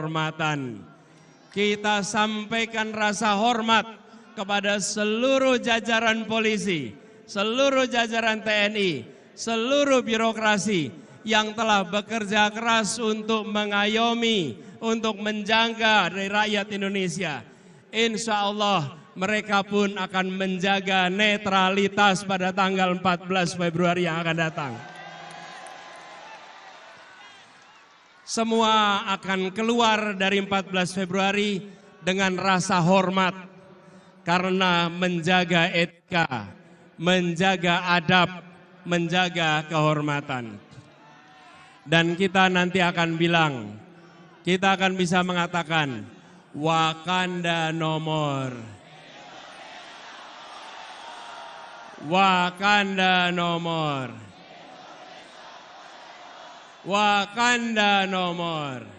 kehormatan. Kita sampaikan rasa hormat kepada seluruh jajaran polisi, seluruh jajaran TNI, seluruh birokrasi yang telah bekerja keras untuk mengayomi, untuk menjaga dari rakyat Indonesia. Insya Allah mereka pun akan menjaga netralitas pada tanggal 14 Februari yang akan datang. Semua akan keluar dari 14 Februari dengan rasa hormat karena menjaga etika, menjaga adab, menjaga kehormatan. Dan kita nanti akan bilang, kita akan bisa mengatakan Wakanda no more. Wakanda no more. Wakanda no more.